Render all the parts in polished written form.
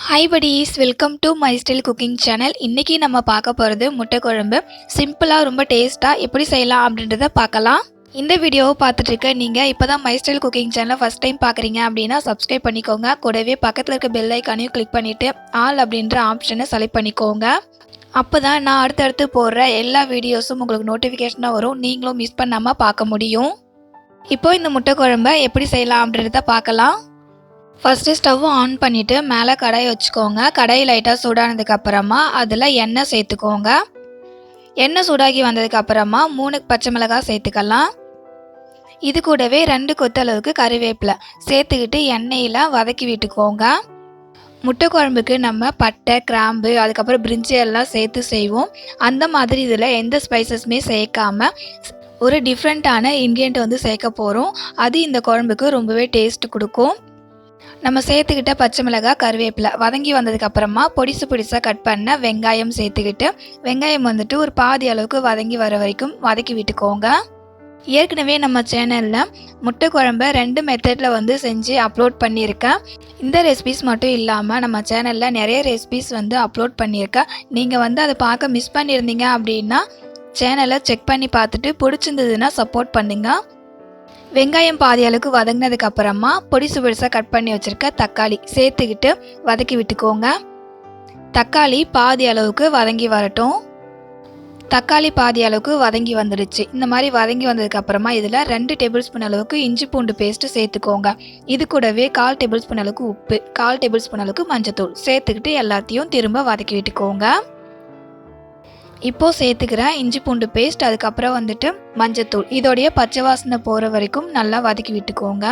Hi buddies, welcome to my style cooking channel. இன்னைக்கு நம்ம பார்க்க போறது முட்டை குழம்பு. சிம்பிளா ரொம்ப டேஸ்டா எப்படி செய்யலாம் அப்படின்றத பார்க்கலாம். இந்த வீடியோவை பார்த்துட்டு இருக்க நீங்க இப்பதான் my style cooking channel first time பார்க்கறீங்க அப்படினா subscribe பண்ணிக்கோங்க. கூடவே பக்கத்துல இருக்க bell icon-ஐயும் click பண்ணிட்டு all அப்படிங்கற ஆப்ஷனை செலக்ட் பண்ணிக்கோங்க. அப்பதான் நான் அடுத்து போடுற எல்லா வீடியோஸும் உங்களுக்கு நோட்டிஃபிகேஷனா வரும். நீங்களும் மிஸ் பண்ணாம பார்க்க முடியும். இப்போ இந்த முட்டை குழம்பை எப்படி செய்யலாம் அப்படின்றத பார்க்கலாம். ஃபர்ஸ்ட் ஸ்டவ் ஆன் பண்ணிட்டு மேலே கடாய் வச்சுக்கோங்க. கடாய் லைட்டாக சூடானதுக்கு அப்புறமா அதில் எண்ணெய் சேர்த்துக்கோங்க. எண்ணெய் சூடாகி வந்ததுக்கு அப்புறமா 3 பச்சை மிளகாய் சேர்த்துக்கலாம். இது கூடவே 2 கொத்து அளவுக்கு கறிவேப்பிலை சேர்த்துக்கிட்டு எண்ணெயில் வதக்கி விட்டுக்கோங்க. முட்டை குழம்புக்கு நம்ம பட்டை, கிராம்பு, அதுக்கப்புறம் பிரிஞ்சி எல்லாம் சேர்த்து செய்வோம். அந்த மாதிரி இதில் எந்த ஸ்பைசஸுமே சேர்க்காம ஒரு டிஃப்ரெண்ட்டான இன்க்ரீடியன்ட் வந்து சேர்க்க போகிறோம். அது இந்த குழம்புக்கு ரொம்பவே டேஸ்ட் கொடுக்கும். நம்ம சேர்த்துக்கிட்ட பச்சை மிளகாய், கருவேப்பிலை வதங்கி வந்ததுக்கு அப்புறமா பொடிசாக கட் பண்ண வெங்காயம் சேர்த்துக்கிட்டு வெங்காயம் வந்துட்டு ஒரு பாதி அளவுக்கு வதங்கி வர வரைக்கும் வதக்கி விட்டுக்கோங்க. ஏற்கனவே நம்ம சேனலில் முட்டை குழம்பை 2 மெத்தடில் வந்து செஞ்சு அப்லோட் பண்ணியிருக்கேன். இந்த ரெசிபிஸ் மட்டும் இல்லாமல் நம்ம சேனலில் நிறைய ரெசிபிஸ் வந்து அப்லோட் பண்ணியிருக்கேன். நீங்கள் வந்து அதை பார்க்க மிஸ் பண்ணியிருந்தீங்க அப்படின்னா சேனலை செக் பண்ணி பார்த்துட்டு பிடிச்சிருந்ததுன்னா சப்போர்ட் பண்ணுங்கள். வெங்காயம் பாதி அளவுக்கு வதங்கினதுக்கு அப்புறமா பொடிசாக கட் பண்ணி வச்சுருக்க தக்காளி சேர்த்துக்கிட்டு வதக்கி விட்டுக்கோங்க. தக்காளி பாதி அளவுக்கு வதங்கி வரட்டும். தக்காளி பாதி அளவுக்கு வதங்கி வந்துடுச்சு. இந்த மாதிரி வதங்கி வந்ததுக்கு அப்புறமா இதில் 2 டேபிள் ஸ்பூன் அளவுக்கு இஞ்சி பூண்டு பேஸ்ட்டு சேர்த்துக்கோங்க. இது கூடவே 1/4 டேபிள் ஸ்பூன் அளவுக்கு உப்பு, 1/4 டேபிள் ஸ்பூன் அளவுக்கு மஞ்சத்தூள் சேர்த்துக்கிட்டு எல்லாத்தையும் திரும்ப வதக்கி விட்டுக்கோங்க. இப்போ சேர்த்துக்கிறேன் இஞ்சி பூண்டு பேஸ்ட், அதுக்கப்புறம் வந்துட்டு மஞ்சத்தூள். இதோடைய பச்சை வாசனை போகிற வரைக்கும் நல்லா வதக்கி விட்டுக்கோங்க.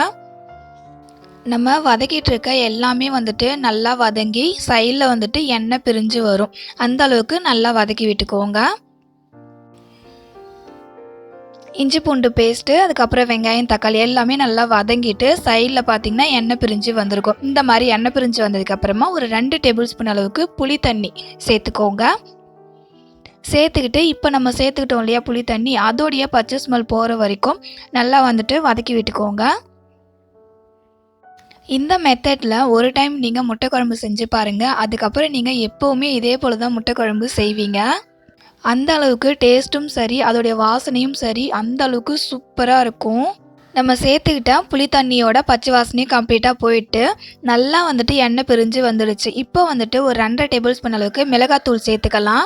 நம்ம வதக்கிட்டு இருக்க எல்லாமே வந்துட்டு நல்லா வதங்கி சைடில் வந்துட்டு எண்ணெய் பிரிஞ்சு வரும். அந்த அளவுக்கு நல்லா வதக்கி விட்டுக்கோங்க. இஞ்சி பூண்டு பேஸ்ட்டு, அதுக்கப்புறம் வெங்காயம், தக்காளி எல்லாமே நல்லா வதங்கிட்டு சைடில் பார்த்தீங்கன்னா எண்ணெய் பிரிஞ்சு வந்திருக்கும். இந்த மாதிரி எண்ணெய் பிரிஞ்சு வந்ததுக்கப்புறமா ஒரு 2 டேபிள் ஸ்பூன் அளவுக்கு புளி தண்ணி சேர்த்துக்கோங்க. சேர்த்துக்கிட்டு இப்போ நம்ம சேர்த்துக்கிட்டோம் இல்லையா புளி தண்ணி, அதோடைய பச்சை ஸ்மெல் போகிற வரைக்கும் நல்லா வந்துட்டு வதக்கி விட்டுக்கோங்க. இந்த மெத்தடில் ஒரு டைம் நீங்கள் முட்டை குழம்பு செஞ்சு பாருங்கள். அதுக்கப்புறம் நீங்கள் எப்போவுமே இதே போல் தான் முட்டை குழம்பு செய்வீங்க. அந்த அளவுக்கு டேஸ்ட்டும் சரி, அதோடைய வாசனையும் சரி, அந்த அளவுக்கு சூப்பராக இருக்கும். நம்ம சேர்த்துக்கிட்ட புளி தண்ணியோட பச்சை வாசனையும் கம்ப்ளீட்டாக போயிட்டு நல்லா வந்துட்டு எண்ணெய் பிரிஞ்சு வந்துடுச்சு. இப்போ வந்துட்டு ஒரு 2 டேபிள் ஸ்பூன் அளவுக்கு மிளகாத்தூள் சேர்த்துக்கலாம்.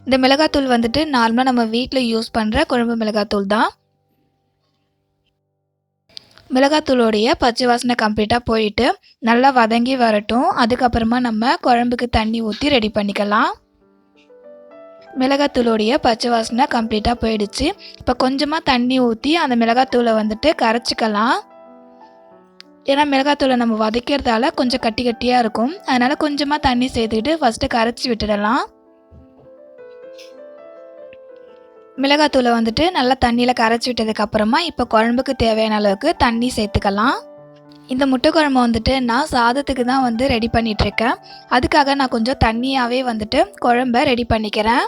இந்த மிளகாத்தூள் வந்துட்டு நார்மலாக நம்ம வீட்டில் யூஸ் பண்ணுற குழம்பு மிளகாத்தூள் தான். மிளகாத்தூளோடைய பச்சை வாசனை கம்ப்ளீட்டாக போயிட்டு நல்லா வதங்கி வரட்டும். அதுக்கப்புறமா நம்ம குழம்புக்கு தண்ணி ஊற்றி ரெடி பண்ணிக்கலாம். மிளகாத்தூளோடைய பச்சை வாசனை கம்ப்ளீட்டாக போயிடுச்சு. இப்போ கொஞ்சமாக தண்ணி ஊற்றி அந்த மிளகாத்தூளை வந்துட்டு கரைச்சிக்கலாம். ஏன்னா மிளகாத்தூளை நம்ம வதக்கிறதால கொஞ்சம் கட்டியாக இருக்கும். அதனால் கொஞ்சமாக தண்ணி சேர்த்துக்கிட்டு ஃபஸ்ட்டு கரைச்சி விட்டுடலாம். மிளகாத்தூளை வந்துட்டு நல்லா தண்ணியில் கரைச்சி விட்டதுக்கு அப்புறமா இப்போ குழம்புக்கு தேவையான அளவுக்கு தண்ணி சேர்த்துக்கலாம். இந்த முட்டை குழம்பு வந்துட்டு நான் சாதத்துக்கு தான் வந்து ரெடி பண்ணிகிட்ருக்கேன். அதுக்காக நான் கொஞ்சம் தண்ணியாகவே வந்துட்டு குழம்பை ரெடி பண்ணிக்கிறேன்.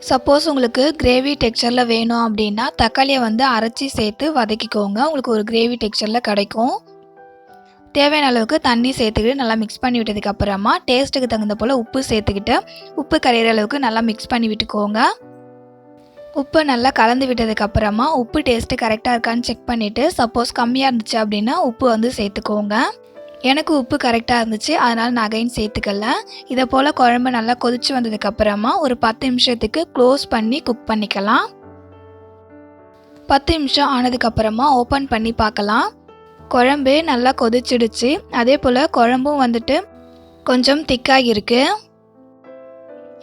சப்போஸ் உங்களுக்கு கிரேவி டெக்ஸ்சரில் வேணும் அப்படின்னா தக்காளியை வந்து அரைச்சி சேர்த்து வதக்கிக்கோங்க. உங்களுக்கு ஒரு கிரேவி டெக்ஸ்சரில் கிடைக்கும். தேவையான அளவுக்கு தண்ணி சேர்த்துக்கிட்டு நல்லா மிக்ஸ் பண்ணி விட்டதுக்கு அப்புறமா டேஸ்ட்டுக்கு தகுந்த போல் உப்பு சேர்த்துக்கிட்டு உப்பு கரையிற அளவுக்கு நல்லா மிக்ஸ் பண்ணி விட்டுக்கோங்க. உப்பு நல்லா கலந்து விட்டதுக்கு அப்புறமா உப்பு டேஸ்ட்டு கரெக்டாக இருக்கான்னு செக் பண்ணிவிட்டு சப்போஸ் கம்மியாக இருந்துச்சு அப்படின்னா உப்பு வந்து சேர்த்துக்கோங்க. எனக்கு உப்பு கரெக்டாக இருந்துச்சு, அதனால் நான் அகைன் சேர்த்துக்கல. இதை போல் குழம்பு நல்லா கொதிச்சு வந்ததுக்கப்புறமா ஒரு 10 நிமிஷத்துக்கு க்ளோஸ் பண்ணி குக் பண்ணிக்கலாம். 10 நிமிஷம் ஆனதுக்கப்புறமா ஓப்பன் பண்ணி பார்க்கலாம். குழம்பு நல்லா கொதிச்சிடுச்சு. அதே போல் குழம்பும் வந்துட்டு கொஞ்சம் திக்காக இருக்குது.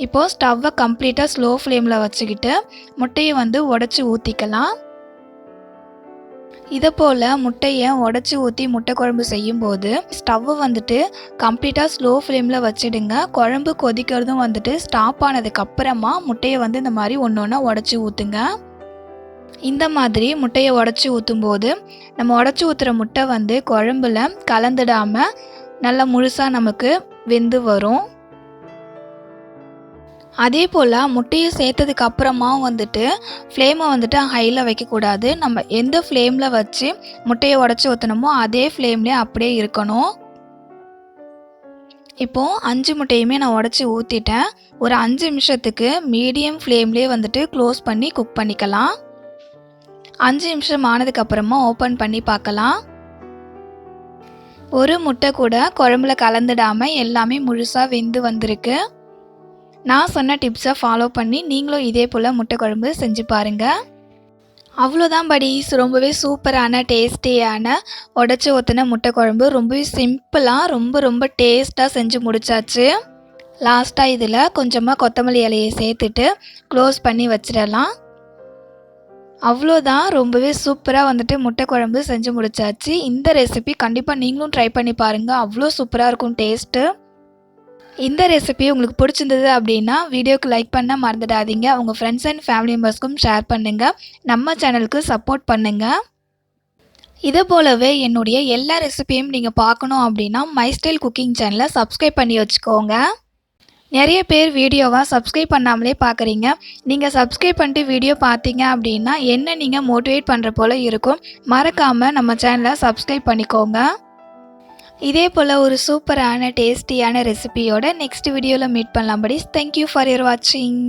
இப்போது ஸ்டவ்வை கம்ப்ளீட்டாக ஸ்லோ ஃப்ளேமில் வச்சுக்கிட்டு முட்டையை வந்து உடச்சி ஊற்றிக்கலாம். இதை போல் முட்டையை உடச்சி ஊற்றி முட்டை குழம்பு செய்யும்போது ஸ்டவ்வை வந்துட்டு கம்ப்ளீட்டாக ஸ்லோ ஃப்ளேமில் வச்சுடுங்க. குழம்பு கொதிக்கிறதும் வந்துட்டு ஸ்டாப் ஆனதுக்கப்புறமா முட்டையை வந்து இந்த மாதிரி ஒன்று ஒன்றா உடச்சி ஊற்றுங்க. இந்த மாதிரி முட்டையை உடச்சி ஊற்றும்போது நம்ம உடச்சி ஊற்றுற முட்டை வந்து குழம்புல கலந்துடாமல் நல்லா முழுசாக நமக்கு வெந்து வரும். அதே போல் முட்டையை சேர்த்ததுக்கு அப்புறமா வந்துட்டு ஃப்ளேமை வந்துட்டு ஹையில் வைக்கக்கூடாது. நம்ம எந்த ஃப்ளேமில் வச்சு முட்டையை உடச்சி ஊற்றணுமோ அதே ஃப்ளேம்லேயே அப்படியே இருக்கணும். இப்போது 5 முட்டையுமே நான் உடச்சி ஊற்றிட்டேன். ஒரு 5 நிமிஷத்துக்கு மீடியம் ஃப்ளேம்லேயே வந்துட்டு க்ளோஸ் பண்ணி குக் பண்ணிக்கலாம். 5 நிமிஷம் ஆனதுக்கப்புறமா ஓப்பன் பண்ணி பார்க்கலாம். ஒரு முட்டை கூட குழம்புல கலந்துடாமல் எல்லாமே முழுசாக வெந்து வந்திருக்கு. நான் சொன்ன டிப்ஸை ஃபாலோ பண்ணி நீங்களும் இதே போல் முட்டை குழம்பு செஞ்சு பாருங்கள். அவ்வளோதான் buddies, ரொம்பவே சூப்பரான டேஸ்டியான உடச்சி ஊற்றின முட்டை குழம்பு ரொம்பவே சிம்பிளாக ரொம்ப டேஸ்ட்டாக செஞ்சு முடிச்சாச்சு. லாஸ்ட்டாக இதில் கொஞ்சமாக கொத்தமல்லி இலையை சேர்த்துட்டு க்ளோஸ் பண்ணி வச்சிடலாம். அவ்வளோதான், ரொம்பவே சூப்பராக வந்துட்டு முட்டை குழம்பு செஞ்சு முடிச்சாச்சு. இந்த ரெசிபி கண்டிப்பாக நீங்களும் ட்ரை பண்ணி பாருங்கள், அவ்வளோ சூப்பராக இருக்கும் டேஸ்ட்டு. இந்த ரெசிபி உங்களுக்கு பிடிச்சிருந்தது அப்படின்னா வீடியோக்கு லைக் பண்ண மறந்துடாதீங்க. உங்கள் ஃப்ரெண்ட்ஸ் அண்ட் ஃபேமிலி மெம்பர்ஸ்க்கும் ஷேர் பண்ணுங்கள். நம்ம சேனலுக்கு சப்போர்ட் பண்ணுங்கள். இதே போலவே என்னுடைய எல்லா ரெசிபியும் நீங்கள் பார்க்கணும் அப்படின்னா மை ஸ்டைல் குக்கிங் சேனலை சப்ஸ்கிரைப் பண்ணி வச்சுக்கோங்க. நிறைய பேர் வீடியோவை சப்ஸ்கிரைப் பண்ணாமலே பார்க்குறீங்க. நீங்கள் சப்ஸ்கிரைப் பண்ணிட்டு வீடியோ பார்த்தீங்க அப்படின்னா என்ன நீங்கள் மோட்டிவேட் பண்ணுற போல் இருக்கும். மறக்காமல் நம்ம சேனலை சப்ஸ்கிரைப் பண்ணிக்கோங்க. இதே போல் ஒரு சூப்பரான டேஸ்டியான ரெசிபியோட நெக்ஸ்ட் வீடியோவில் மீட் பண்ணலாம் buddies. தேங்க்யூ ஃபார் யுவர் வாட்சிங்.